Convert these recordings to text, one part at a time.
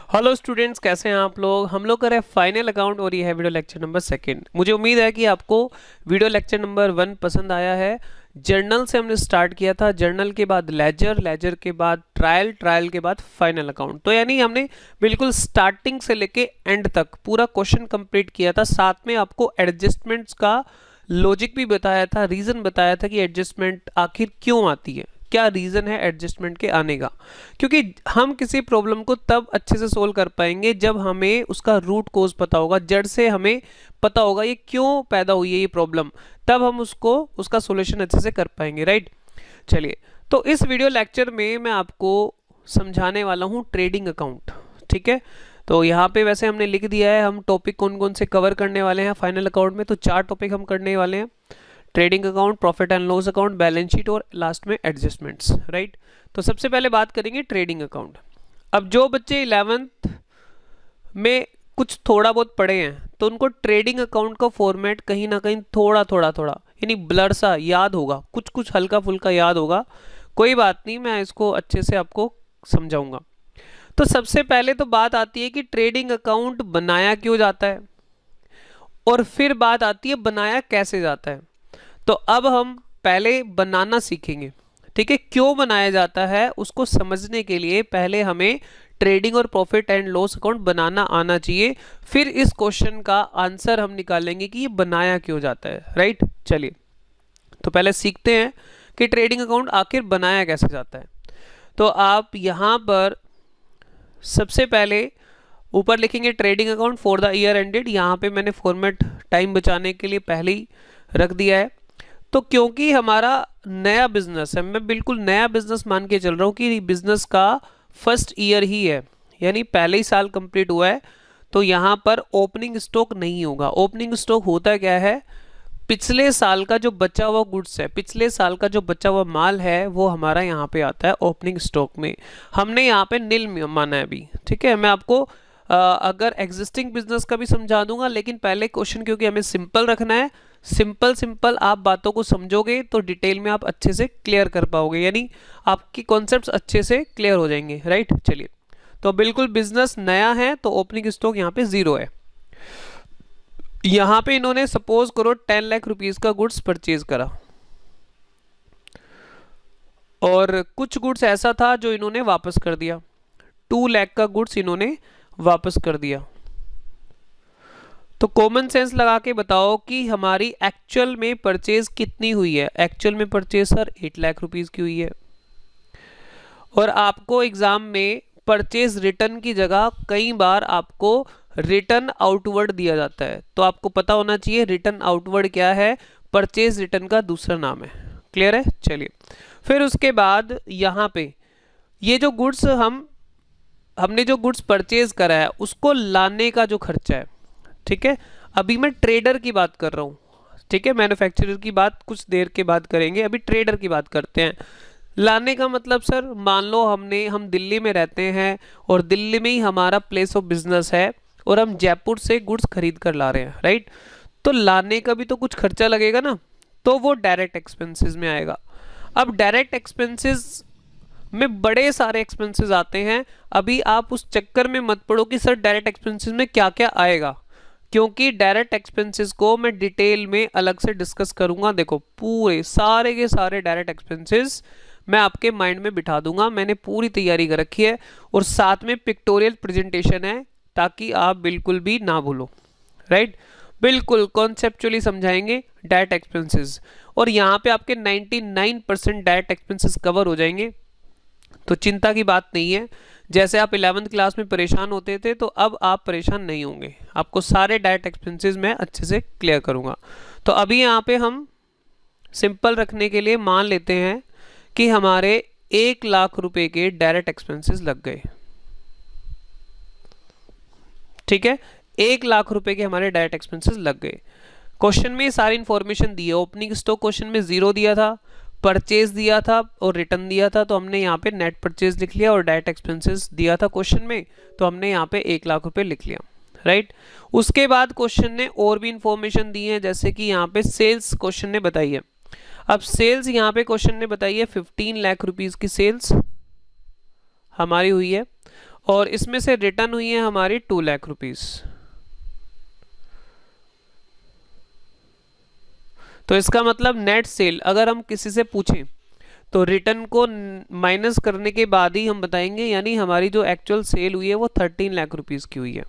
Hello students, कैसे हैं आप लोग। हम लोग कर रहे हैं फाइनल अकाउंट और ये है वीडियो लेक्चर नंबर 2। मुझे उम्मीद है कि आपको वीडियो लेक्चर नंबर 1 पसंद आया है। जर्नल से हमने स्टार्ट किया था, जर्नल के बाद लेजर, लेजर के बाद ट्रायल, ट्रायल के बाद फाइनल अकाउंट। तो यानी हमने बिल्कुल स्टार्टिंग से लेके एंड तक पूरा क्वेश्चन कंप्लीट किया था। साथ में आपको एडजस्टमेंट्स का लॉजिक भी बताया था, रीज़न बताया था कि एडजस्टमेंट आखिर क्यों आती है, क्या रीज़न है एडजस्टमेंट के आने का। क्योंकि हम किसी प्रॉब्लम को तब अच्छे से सोल्व कर पाएंगे जब हमें उसका रूट कोज पता होगा, जड़ से हमें पता होगा ये क्यों पैदा हुई है ये प्रॉब्लम, तब हम उसका सॉल्यूशन अच्छे से कर पाएंगे, राइट। चलिए, तो इस वीडियो लेक्चर में मैं आपको समझाने वाला हूँ ट्रेडिंग अकाउंट, ठीक है। तो यहाँ पे वैसे हमने लिख दिया है हम टॉपिक कौन कौन से कवर करने वाले हैं फाइनल अकाउंट में। तो 4 टॉपिक हम करने वाले हैं: trading account, profit and loss account, balance sheet और लास्ट में एडजस्टमेंट्स, राइट। तो सबसे पहले बात करेंगे ट्रेडिंग अकाउंट। अब जो बच्चे 11th में कुछ थोड़ा बहुत पढ़े हैं तो उनको ट्रेडिंग अकाउंट का फॉर्मेट कहीं ना कहीं थोड़ा थोड़ा थोड़ा यानी ब्लर सा याद होगा, कुछ कुछ हल्का फुल्का याद होगा। कोई बात नहीं, मैं इसको अच्छे से आपको समझाऊंगा। तो सबसे पहले तो बात आती है कि ट्रेडिंग अकाउंट बनाया क्यों जाता है, और फिर बात आती है बनाया कैसे जाता है। तो अब हम पहले बनाना सीखेंगे, ठीक है। क्यों बनाया जाता है उसको समझने के लिए पहले हमें ट्रेडिंग और प्रॉफिट एंड लॉस अकाउंट बनाना आना चाहिए। फिर इस क्वेश्चन का आंसर हम निकालेंगे कि ये बनाया क्यों जाता है, राइट। चलिए, तो पहले सीखते हैं कि ट्रेडिंग अकाउंट आखिर बनाया कैसे जाता है। तो आप यहाँ पर सबसे पहले ऊपर लिखेंगे trading account for the year ended. यहाँ पे मैंने फॉर्मेट टाइम बचाने के लिए पहले ही रख दिया है। तो क्योंकि हमारा नया बिजनेस है, मैं बिल्कुल नया बिजनेस मान के चल रहा हूँ कि बिजनेस का फर्स्ट ईयर ही है, यानी पहले ही साल कंप्लीट हुआ है। तो यहाँ पर ओपनिंग स्टॉक नहीं होगा। ओपनिंग स्टॉक होता क्या है, पिछले साल का जो बचा हुआ गुड्स है, पिछले साल का जो बचा हुआ माल है वो हमारा यहाँ पे आता है ओपनिंग स्टॉक में। हमने यहाँ पे नील माना है अभी, ठीक है। मैं आपको अगर एग्जिस्टिंग बिजनेस का भी समझा दूंगा, लेकिन पहले क्वेश्चन क्योंकि हमें सिंपल रखना है, सिंपल सिंपल आप बातों को समझोगे तो डिटेल में आप अच्छे से क्लियर कर पाओगे, यानी आपकी कॉन्सेप्ट्स अच्छे से क्लियर हो जाएंगे, राइट। चलिए, तो बिल्कुल बिजनेस नया है तो ओपनिंग स्टॉक यहाँ पे 0 है। यहाँ पे इन्होंने सपोज करो 10 लाख रुपीज का गुड्स परचेज करा, और कुछ गुड्स ऐसा था जो इन्होंने वापस कर दिया। 2 लाख का गुड्स इन्होंने वापस कर दिया। तो कॉमन सेंस लगा के बताओ कि हमारी एक्चुअल में परचेज कितनी हुई है। एक्चुअल में परचेज सर 8 लाख रुपीज की हुई है। और आपको एग्जाम में परचेज रिटर्न की जगह कई बार आपको रिटर्न आउटवर्ड दिया जाता है, तो आपको पता होना चाहिए रिटर्न आउटवर्ड क्या है, परचेज रिटर्न का दूसरा नाम है। क्लियर है। चलिए, फिर उसके बाद यहाँ पे ये जो गुड्स हमने जो गुड्स परचेज करा है उसको लाने का जो खर्चा है, ठीक है। अभी मैं ट्रेडर की बात कर रहा हूँ, ठीक है। मैन्युफैक्चरर की बात कुछ देर के बाद करेंगे, अभी ट्रेडर की बात करते हैं। लाने का मतलब सर, मान लो हम दिल्ली में रहते हैं और दिल्ली में ही हमारा प्लेस ऑफ बिजनेस है और हम जयपुर से गुड्स खरीद कर ला रहे हैं, राइट। तो लाने का भी तो कुछ खर्चा लगेगा ना, तो वो डायरेक्ट एक्सपेंसेस में आएगा। अब डायरेक्ट एक्सपेंसेस में बड़े सारे एक्सपेंसेस आते हैं। अभी आप उस चक्कर में मत पड़ो कि सर डायरेक्ट एक्सपेंसेस में क्या क्या आएगा, क्योंकि डायरेक्ट एक्सपेंसेस को मैं डिटेल में अलग से डिस्कस करूंगा। देखो, पूरे सारे के सारे डायरेक्ट एक्सपेंसेस मैं आपके माइंड में बिठा दूंगा, मैंने पूरी तैयारी कर रखी है, और साथ में पिक्टोरियल प्रेजेंटेशन है ताकि आप बिल्कुल भी ना भूलो, राइट। बिल्कुल कॉन्सेप्चुअली समझाएंगे डायरेक्ट एक्सपेंसेस, और यहाँ पे आपके 99% डायरेक्ट एक्सपेंसेस कवर हो जाएंगे, तो चिंता की बात नहीं है। जैसे आप 11th क्लास में परेशान होते थे तो अब आप परेशान नहीं होंगे, आपको सारे डायरेक्ट एक्सपेंसेस मैं अच्छे से क्लियर करूंगा। तो अभी यहाँ पे हम सिंपल रखने के लिए मान लेते हैं कि हमारे 1 लाख रुपए के डायरेक्ट एक्सपेंसेस लग गए, ठीक है। 1 लाख रुपए के हमारे डायरेक्ट एक्सपेंसेस लग गए। क्वेश्चन में सारी इंफॉर्मेशन दी है। ओपनिंग स्टॉक क्वेश्चन में 0 दिया था, परचेज दिया था और रिटर्न दिया था, तो हमने यहाँ पे नेट परचेज लिख लिया, और डायरेक्ट एक्सपेंसेस दिया था क्वेश्चन में, तो हमने यहाँ पे 1 लाख रुपए लिख लिया, राइट। उसके बाद क्वेश्चन ने और भी इंफॉर्मेशन दी है, जैसे कि यहाँ पे सेल्स क्वेश्चन ने बताई है। अब सेल्स यहाँ पे क्वेश्चन ने बताई है 15 लाख रुपीज की सेल्स हमारी हुई है, और इसमें से रिटर्न हुई है हमारी 2 लाख रुपीस। तो इसका मतलब नेट सेल अगर हम किसी से पूछें तो रिटर्न को माइनस करने के बाद ही हम बताएंगे, यानी हमारी जो एक्चुअल सेल हुई है वो 13 लाख रुपीस की हुई है।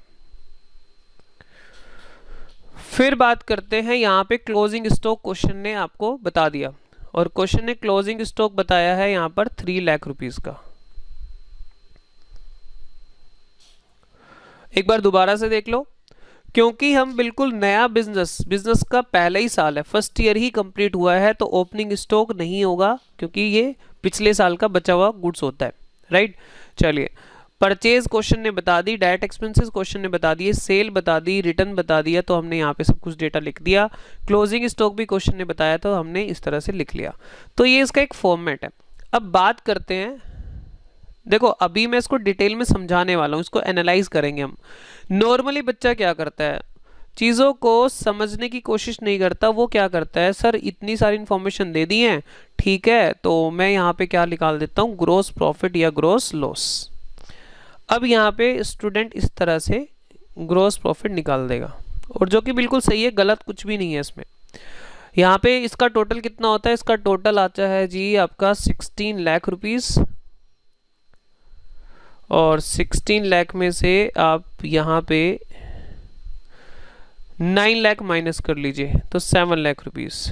फिर बात करते हैं यहाँ पे क्लोजिंग स्टॉक। क्वेश्चन ने आपको बता दिया और क्वेश्चन ने क्लोजिंग स्टॉक बताया है यहाँ पर 3 लाख रुपीस का। एक बार दोबारा से देख लो, क्योंकि हम बिल्कुल नया बिजनेस का पहला ही साल है, फर्स्ट ईयर ही कंप्लीट हुआ है, तो ओपनिंग स्टॉक नहीं होगा क्योंकि ये पिछले साल का बचा हुआ गुड्स होता है, राइट। चलिए, परचेज क्वेश्चन ने बता दी, डायरेक्ट एक्सपेंसेस क्वेश्चन ने बता दिए, सेल बता दी, रिटर्न बता दिया, तो हमने यहाँ पे सब कुछ डेटा लिख दिया। क्लोजिंग स्टॉक भी क्वेश्चन ने बताया तो हमने इस तरह से लिख लिया। तो ये इसका एक फॉर्मेट है। अब बात करते हैं, देखो अभी मैं इसको डिटेल में समझाने वाला हूँ, इसको एनालाइज करेंगे हम। नॉर्मली बच्चा क्या करता है, चीज़ों को समझने की कोशिश नहीं करता, वो क्या करता है, सर इतनी सारी इन्फॉर्मेशन दे दी है, ठीक है, तो मैं यहाँ पे क्या निकाल देता हूँ, ग्रोस प्रॉफिट या ग्रोस लॉस। अब यहाँ पे स्टूडेंट इस तरह से ग्रोस प्रॉफिट निकाल देगा, और जो कि बिल्कुल सही है, गलत कुछ भी नहीं है इसमें। यहाँ पे इसका टोटल कितना होता है, इसका टोटल आता है जी आपका 16 लाख रुपीस, और 16 लाख में से आप यहाँ पे 9 लाख माइनस कर लीजिए तो 7 लाख रुपीस।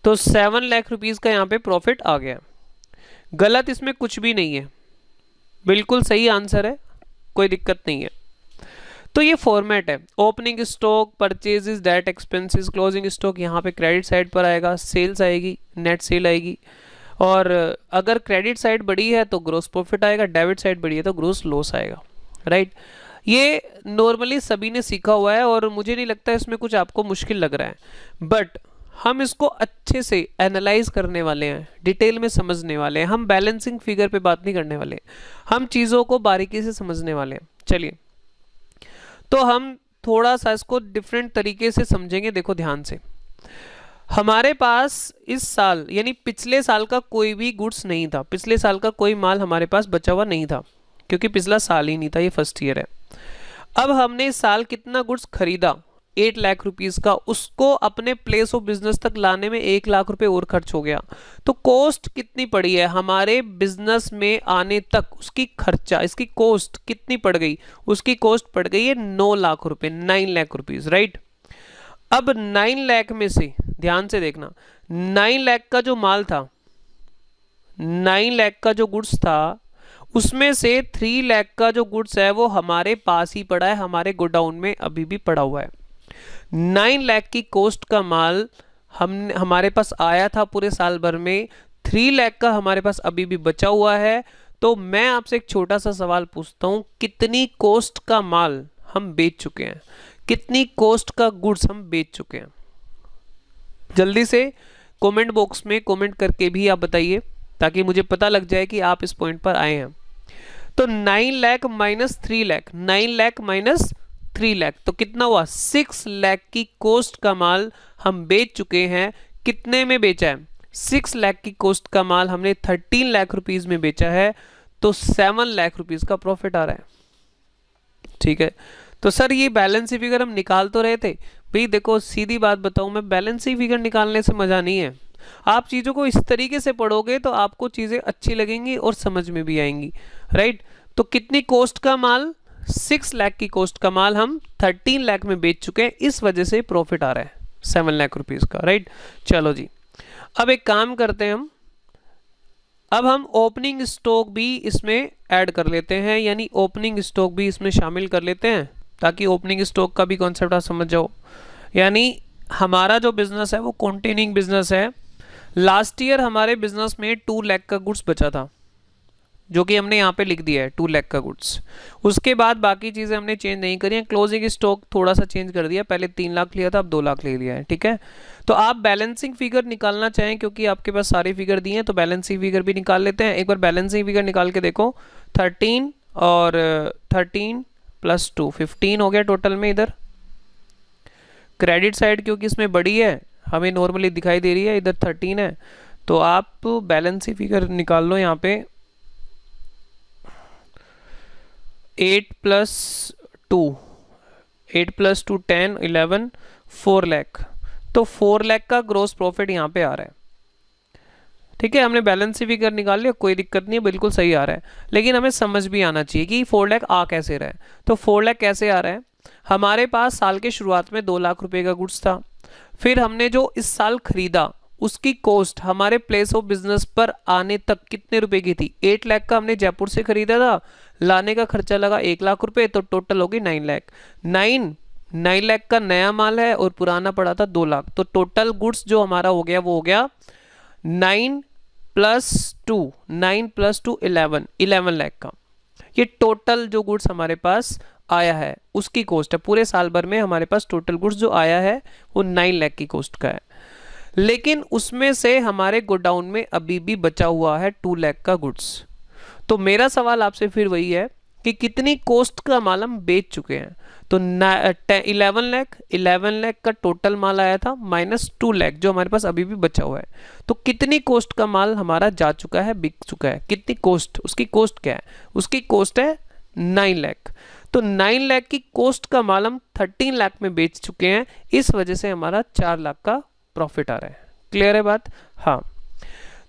तो 7 लाख रुपीस का यहाँ पे प्रॉफिट आ गया। गलत इसमें कुछ भी नहीं है, बिल्कुल सही आंसर है, कोई दिक्कत नहीं है। तो ये फॉर्मेट है, opening stock, purchases, direct expenses, closing stock यहाँ पे क्रेडिट साइड पर आएगा, सेल्स आएगी, नेट सेल आएगी, और अगर क्रेडिट साइड बड़ी है तो ग्रोस प्रॉफिट आएगा, डेबिट साइड बड़ी है तो ग्रोस लॉस आएगा, राइट। ये नॉर्मली सभी ने सीखा हुआ है और मुझे नहीं लगता इसमें कुछ आपको मुश्किल लग रहा है, बट हम इसको अच्छे से एनालाइज करने वाले हैं, डिटेल में समझने वाले हैं। हम बैलेंसिंग फिगर पे बात नहीं करने वाले, हम चीज़ों को बारीकी से समझने वाले हैं। चलिए, तो हम थोड़ा सा इसको डिफरेंट तरीके से समझेंगे। देखो ध्यान से, हमारे पास इस साल यानी पिछले साल का कोई भी गुड्स नहीं था, पिछले साल का कोई माल हमारे पास बचा हुआ नहीं था, क्योंकि पिछला साल ही नहीं था, ये फर्स्ट ईयर है। अब हमने इस साल कितना गुड्स खरीदा, 8 लाख रुपीस का, उसको अपने प्लेस ऑफ बिजनेस तक लाने में 1 लाख रुपए और खर्च हो गया। तो कॉस्ट कितनी पड़ी है हमारे बिजनेस में आने तक, उसकी खर्चा, इसकी कॉस्ट कितनी पड़ गई, उसकी कॉस्ट पड़ गई है 9 लाख रुपए, 9 लाख रुपीस, राइट। अब 9 लाख में से ध्यान से देखना, 9 लाख का जो माल था, 9 लाख का जो गुड्स था, उसमें से 3 लाख का जो गुड्स है वो हमारे पास ही पड़ा है, हमारे गोडाउन में अभी भी पड़ा हुआ है। 9 लाख की कॉस्ट का माल हमारे पास आया था पूरे साल भर में, 3 लाख का हमारे पास अभी भी बचा हुआ है। तो मैं आपसे एक छोटा सा सवाल पूछता हूं, कितनी कॉस्ट का माल हम बेच चुके हैं, कितनी कॉस्ट का गुड्स हम बेच चुके हैं? जल्दी से कमेंट बॉक्स में कमेंट करके भी आप बताइए, ताकि मुझे पता लग जाए कि आप इस पॉइंट पर आए हैं। तो 9 लाख माइनस 3 लाख, 9 लाख माइनस 3 लाख, तो कितना हुआ, 6 लाख की कॉस्ट का माल हम बेच चुके हैं। कितने में बेचा है, 6 लाख की कॉस्ट का माल हमने 13 लाख रुपीस में बेचा है, तो 7 लाख रुपीस का प्रॉफिट आ रहा है, ठीक है। तो सर ये बैलेंस शीट फिगर हम निकाल तो रहे थे भाई, देखो सीधी बात बताऊं, मैं बैलेंस शीट फिगर निकालने से मजा नहीं है। आप चीज़ों को इस तरीके से पढ़ोगे तो आपको चीज़ें अच्छी लगेंगी और समझ में भी आएंगी, राइट। तो कितनी कॉस्ट का माल, 6 लाख की कॉस्ट का माल हम 13 लाख में बेच चुके हैं, इस वजह से प्रॉफिट आ रहा है 7 लाख रुपीस का, राइट। चलो जी, अब एक काम करते हैं अब हम ओपनिंग स्टॉक भी इसमें ऐड कर लेते हैं, यानी ओपनिंग स्टॉक भी इसमें शामिल कर लेते हैं, ताकि ओपनिंग स्टॉक का भी कॉन्सेप्ट आप समझ जाओ। यानी हमारा जो बिजनेस है वो कंटिन्यूइंग बिजनेस है। लास्ट ईयर हमारे बिजनेस में 2 लाख का गुड्स बचा था, जो कि हमने यहाँ पे लिख दिया है 2 लाख का गुड्स। उसके बाद बाकी चीज़ें हमने चेंज नहीं करी हैं, क्लोजिंग स्टॉक थोड़ा सा चेंज कर दिया, पहले 3 लाख लिया था, अब 2 लाख ले लिया है, ठीक है। तो आप बैलेंसिंग फिगर निकालना चाहें, क्योंकि आपके पास सारी फिगर दी हैं, तो बैलेंसिंग फिगर भी निकाल लेते हैं। एक बार बैलेंसिंग फिगर निकाल के देखो, 13 और 13 + 2 15 हो गया टोटल में इधर। क्रेडिट साइड क्योंकि इसमें बड़ी है, हमें नॉर्मली दिखाई दे रही है, इधर 13 है, तो आप बैलेंस शीट फिगर निकाल लो यहाँ पे। 8 + 2 10 11 4 लाख, तो 4 लाख का ग्रोस प्रॉफिट यहाँ पे आ रहा है। ठीक है, हमने बैलेंस शीट फिगर निकाल लिया, कोई दिक्कत नहीं है, बिल्कुल सही आ रहा है। लेकिन हमें समझ भी आना चाहिए कि 4 लाख आ कैसे रहा है। तो 4 लाख कैसे आ रहा है, हमारे पास साल के शुरुआत में 2 लाख रुपए का गुड्स था, फिर हमने जो इस साल खरीदा उसकी कॉस्ट हमारे प्लेस ऑफ बिजनेस पर आने तक कितने रुपए की थी, 8 लाख का हमने जयपुर से खरीदा था, लाने का खर्चा लगा 1 लाख रुपए, तो टोटल होगी 9 लाख। 9 लाख का नया माल है और पुराना पड़ा था 2 लाख, तो टोटल गुड्स जो हमारा हो गया वो हो गया 9 + 2 11 लाख का। ये टोटल जो गुड्स हमारे पास आया है उसकी कॉस्ट है, पूरे साल भर में हमारे पास टोटल गुड्स जो आया है वो 9 लाख की कॉस्ट का है। लेकिन उसमें से हमारे गोडाउन में अभी भी बचा हुआ है 2 लाख का गुड्स। तो मेरा सवाल आपसे फिर वही है कि कितनी कॉस्ट का माल हम बेच चुके हैं। तो 11 लाख का टोटल माल आया था माइनस 2 लाख जो हमारे पास अभी भी बचा हुआ है, तो कितनी कॉस्ट का माल हमारा जा चुका है, बिक चुका है, कितनी कॉस्ट, उसकी कॉस्ट क्या है, उसकी कॉस्ट है 9 लाख। तो 9 लाख की कॉस्ट का माल हम 13 लाख में बेच चुके हैं, इस वजह से हमारा 4 लाख का प्रॉफिट आ रहा है। क्लियर है बात? हाँ।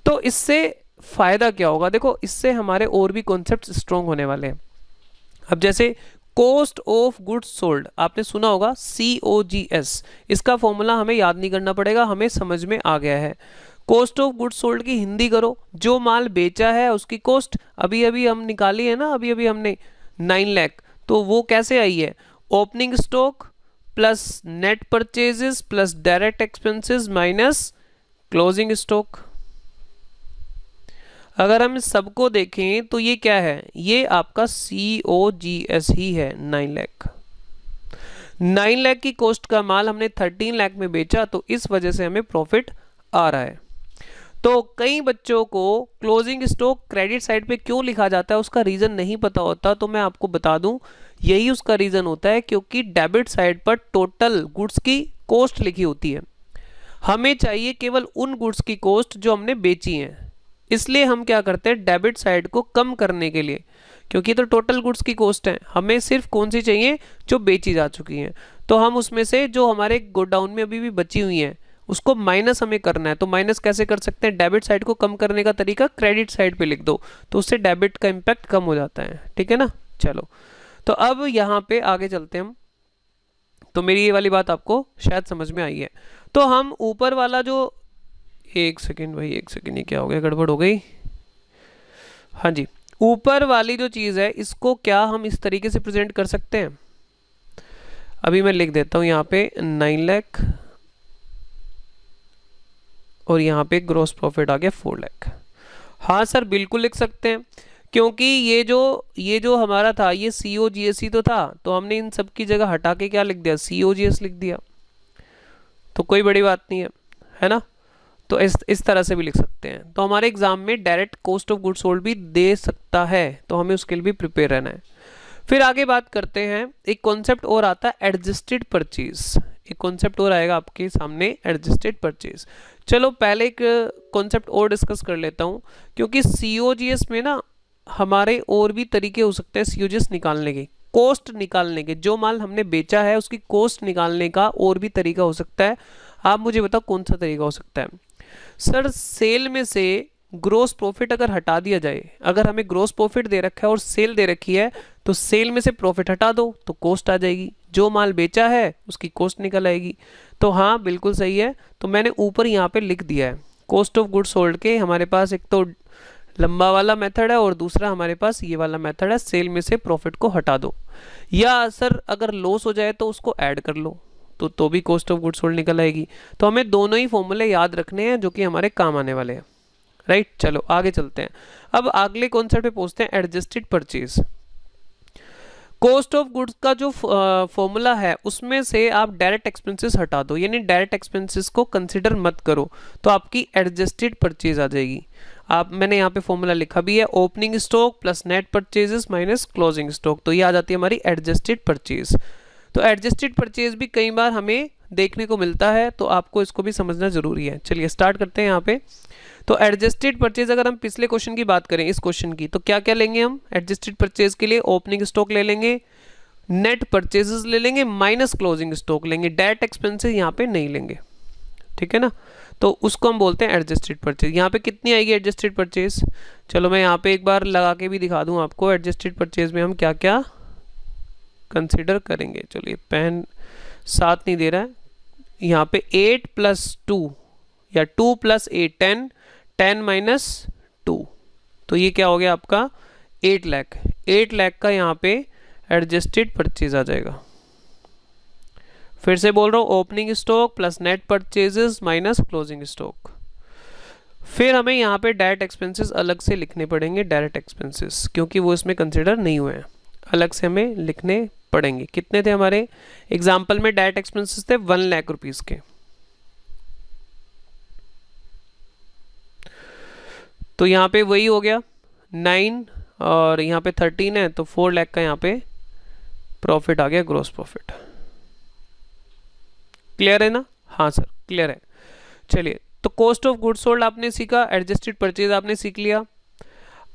तो इससे फायदा क्या होगा, देखो इससे हमारे और भी कॉन्सेप्ट स्ट्रॉन्ग होने वाले हैं। अब जैसे कॉस्ट ऑफ गुड्स सोल्ड आपने सुना होगा, COGS, इसका फॉर्मूला हमें याद नहीं करना पड़ेगा, हमें समझ में आ गया है। कॉस्ट ऑफ गुड्स सोल्ड की हिंदी करो, जो माल बेचा है उसकी कॉस्ट, अभी अभी हम निकाली है ना, अभी अभी हमने 9 लाख, तो वो कैसे आई है, opening stock plus net purchases plus direct expenses minus closing stock. अगर हम सबको देखें तो ये क्या है, ये आपका COGS ही है। 9 लाख 9 लाख की कॉस्ट का माल हमने 13 लाख में बेचा, तो इस वजह से हमें प्रॉफिट आ रहा है। तो कई बच्चों को क्लोजिंग स्टॉक क्रेडिट साइड पे क्यों लिखा जाता है उसका रीज़न नहीं पता होता, तो मैं आपको बता दूं, यही उसका रीज़न होता है क्योंकि डेबिट साइड पर टोटल गुड्स की कॉस्ट लिखी होती है, हमें चाहिए केवल उन गुड्स की कॉस्ट जो हमने बेची हैं। इसलिए हम क्या करते हैं, डेबिट साइड को कम करने के लिए, क्योंकि तो टोटल गुड्स की कॉस्ट है, हमें सिर्फ कौन सी चाहिए, जो बेची जा चुकी हैं, तो हम उसमें से जो हमारे गोडाउन में अभी भी बची हुई हैं उसको माइनस हमें करना है। तो माइनस कैसे कर सकते हैं, डेबिट साइड को कम करने का तरीका क्रेडिट साइड पे लिख दो, तो उससे डेबिट का इम्पैक्ट कम हो जाता है। ठीक है ना, चलो तो अब यहाँ पे आगे चलते हैं हम। तो मेरी ये वाली बात आपको शायद समझ में आई है। तो हम ऊपर वाला जो, एक सेकेंड भाई, एक सेकेंड, ये क्या हो गया, गड़बड़ हो गई। हाँ जी, ऊपर वाली जो चीज़ है इसको क्या हम इस तरीके से प्रेजेंट कर सकते हैं, अभी मैं लिख देता हूँ यहाँ पे 9 लाख और यहाँ पे ग्रॉस प्रॉफिट आ गया 4 लाख। हाँ सर बिल्कुल लिख सकते हैं, क्योंकि ये जो हमारा था ये COGS ही तो था, तो हमने इन सब की जगह हटा के क्या लिख दिया, COGS लिख दिया, तो कोई बड़ी बात नहीं है ना। तो इस तरह से भी लिख सकते हैं। तो हमारे एग्जाम में direct cost of goods sold भी दे सकता है, तो हमें उसके लिए भी प्रिपेयर रहना है। फिर आगे बात करते हैं, एक कॉन्सेप्ट और आता है एडजस्टेड परचेज, एक कॉन्सेप्ट और आएगा आपके सामने, एडजस्टेड परचेज। चलो पहले एक कॉन्सेप्ट और डिस्कस कर लेता हूँ, क्योंकि COGS में ना हमारे और भी तरीके हो सकते हैं COGS निकालने के, कॉस्ट निकालने के, जो माल हमने बेचा है उसकी कॉस्ट निकालने का और भी तरीका हो सकता है। आप मुझे बताओ कौन सा तरीका हो सकता है। सर सेल में से ग्रोस प्रॉफिट अगर हटा दिया जाए, अगर हमें ग्रोस प्रॉफिट दे रखा है और सेल दे रखी है, तो सेल में से प्रॉफिट हटा दो तो कॉस्ट आ जाएगी, जो माल बेचा है उसकी कॉस्ट निकल आएगी। तो हाँ बिल्कुल सही है, तो मैंने ऊपर यहाँ पे लिख दिया है कॉस्ट ऑफ गुड्स सोल्ड के हमारे पास एक तो लंबा वाला मेथड है और दूसरा हमारे पास ये वाला मेथड है, सेल में से प्रॉफिट को हटा दो, या सर अगर लॉस हो जाए तो उसको ऐड कर लो, तो भी कॉस्ट ऑफ गुड्स सोल्ड निकल आएगी। तो हमें दोनों ही फॉर्मूले याद रखने हैं जो कि हमारे काम आने वाले हैं। राइट, चलो आगे चलते हैं। अब अगले कॉन्सेप्ट पे पहुंचते हैं, adjusted purchase. Cost of goods का जो फॉर्मूला है उसमें से आप डायरेक्ट एक्सपेंसेस हटा दो, यानी डायरेक्ट एक्सपेंसेस को कंसिडर मत करो, तो आपकी एडजस्टेड परचेज आ जाएगी। मैंने यहाँ पे फॉर्मूला लिखा भी है, opening stock plus net purchases minus closing stock, तो ये आ जाती है हमारी एडजस्टेड परचेज। तो एडजस्टेड परचेज भी कई बार हमें देखने को मिलता है, तो आपको इसको भी समझना जरूरी है। चलिए स्टार्ट करते हैं यहाँ पे। तो एडजस्टेड परचेज, अगर हम पिछले क्वेश्चन की बात करें, इस क्वेश्चन की, तो क्या क्या लेंगे हम एडजस्टेड परचेज के लिए? ओपनिंग स्टॉक ले लेंगे, नेट परचेजेस ले लेंगे, माइनस क्लोजिंग स्टॉक लेंगे, डायरेक्ट एक्सपेंसेस यहाँ पे नहीं लेंगे, ठीक है ना। तो उसको हम बोलते हैं एडजस्टेड परचेज। यहाँ पे कितनी आएगी एडजस्टेड परचेज? चलो मैं यहाँ पे एक बार लगा के भी दिखा दूँ आपको, एडजस्टेड परचेज में हम क्या क्या कंसिडर करेंगे। चलिए पेन साथ नहीं दे रहा है। यहाँ पे 8 + 2 या 2 + 8 10, 10 - 2, तो ये क्या हो गया आपका 8 लाख। 8 लाख का यहाँ पे एडजस्टेड परचेज आ जाएगा। फिर से बोल रहा हूँ, opening stock plus net purchases minus closing stock. फिर हमें यहाँ पे डायरेक्ट एक्सपेंसेस अलग से लिखने पड़ेंगे, डायरेक्ट एक्सपेंसेस, क्योंकि वो इसमें कंसिडर नहीं हुए हैं, अलग से हमें लिखने पड़ेंगे। कितने थे हमारे एग्जाम्पल में डायरेक्ट एक्सपेंसेस? थे 1 लाख रुपीज के। तो यहाँ पे वही हो गया 9 और यहाँ पे 13 है, तो 4 लाख का यहाँ पे प्रॉफिट आ गया, ग्रॉस प्रॉफिट। क्लियर है ना? हाँ सर क्लियर है। चलिए, तो कॉस्ट ऑफ गुड्स सोल्ड आपने सीखा, एडजस्टेड परचेज आपने सीख लिया।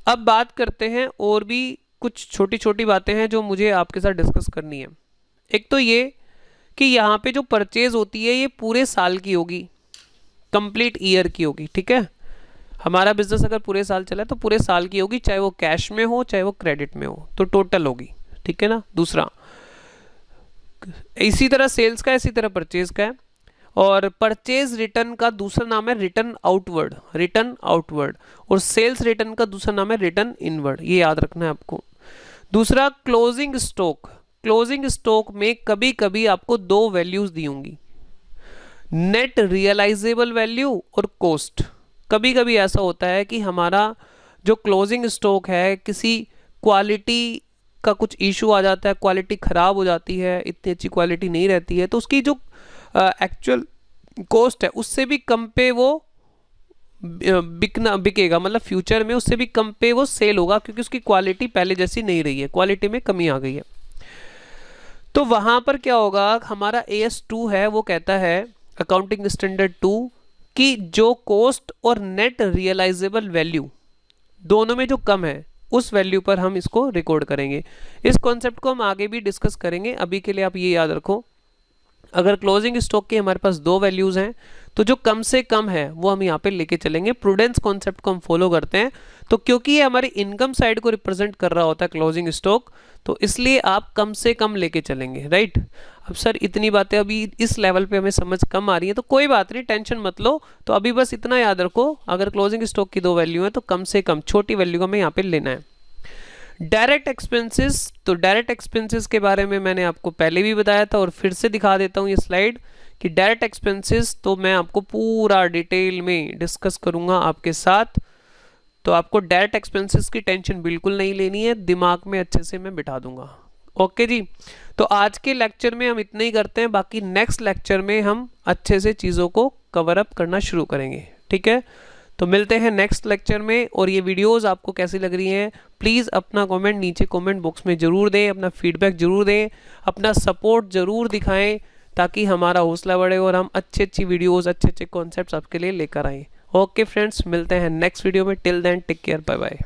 अब बात करते हैं और भी कुछ छोटी छोटी बातें हैं जो मुझे आपके साथ डिस्कस करनी है। एक तो ये कि यहाँ पे जो परचेज होती है ये पूरे साल की होगी, कंप्लीट ईयर की होगी, ठीक है। हमारा बिजनेस अगर पूरे साल चला है तो पूरे साल की होगी, चाहे वो कैश में हो चाहे वो क्रेडिट में हो, तो टोटल होगी, ठीक है ना। दूसरा, इसी तरह सेल्स का, इसी तरह परचेज का है। और परचेज रिटर्न का दूसरा नाम है रिटर्न आउटवर्ड, रिटर्न आउटवर्ड, और सेल्स रिटर्न का दूसरा नाम है रिटर्न इनवर्ड, ये याद रखना है आपको। दूसरा, क्लोजिंग स्टॉक। क्लोजिंग स्टॉक में कभी कभी आपको 2 वैल्यूज दी होंगी, नेट रियलाइजेबल वैल्यू और कॉस्ट। कभी कभी ऐसा होता है कि हमारा जो क्लोजिंग स्टॉक है, किसी क्वालिटी का कुछ इशू आ जाता है, क्वालिटी ख़राब हो जाती है, इतनी अच्छी क्वालिटी नहीं रहती है, तो उसकी जो एक्चुअल कॉस्ट है उससे भी कम पे वो बिकेगा, मतलब फ्यूचर में उससे भी कम पे वो सेल होगा, क्योंकि उसकी क्वालिटी पहले जैसी नहीं रही है, क्वालिटी में कमी आ गई है। तो वहाँ पर क्या होगा, हमारा AS2 है वो कहता है, अकाउंटिंग स्टैंडर्ड 2, कि जो कॉस्ट और नेट रियलाइजेबल वैल्यू दोनों में जो कम है उस वैल्यू पर हम इसको रिकॉर्ड करेंगे। इस कॉन्सेप्ट को हम आगे भी डिस्कस करेंगे, अभी के लिए आप ये याद रखो, अगर क्लोजिंग स्टॉक की हमारे पास 2 वैल्यूज हैं तो जो कम से कम है वो हम यहाँ पे लेके चलेंगे। प्रूडेंस कॉन्सेप्ट को हम फॉलो करते हैं, तो क्योंकि ये हमारी इनकम साइड को रिप्रेजेंट कर रहा होता है क्लोजिंग स्टॉक, तो इसलिए आप कम से कम लेके चलेंगे, राइट। अब सर इतनी बातें अभी इस लेवल पे हमें समझ कम आ रही है, तो कोई बात नहीं, टेंशन मत लो। तो अभी बस इतना याद रखो, अगर क्लोजिंग स्टॉक की 2 वैल्यू है तो कम से कम छोटी वैल्यू को हमें यहाँ पे लेना है। डायरेक्ट एक्सपेंसेस, तो डायरेक्ट एक्सपेंसेस के बारे में मैंने आपको पहले भी बताया था और फिर से दिखा देता हूँ ये स्लाइड, कि डायरेक्ट एक्सपेंसेस तो मैं आपको पूरा डिटेल में डिस्कस करूंगा आपके साथ, तो आपको डायरेक्ट एक्सपेंसेस की टेंशन बिल्कुल नहीं लेनी है, दिमाग में अच्छे से मैं बिठा दूंगा। ओके जी, तो आज के लेक्चर में हम इतना ही करते हैं, बाकी नेक्स्ट लेक्चर में हम अच्छे से चीज़ों को कवर अप करना शुरू करेंगे, ठीक है। तो मिलते हैं नेक्स्ट लेक्चर में, और ये वीडियोस आपको कैसी लग रही हैं प्लीज़ अपना कमेंट नीचे कमेंट बॉक्स में ज़रूर दें, अपना फीडबैक ज़रूर दें, अपना सपोर्ट ज़रूर दिखाएं, ताकि हमारा हौसला बढ़े और हम अच्छी वीडियोस, अच्छे कॉन्सेप्ट्स आपके लिए लेकर आएँ। ओके फ्रेंड्स, मिलते हैं नेक्स्ट वीडियो में, till then take care, bye bye.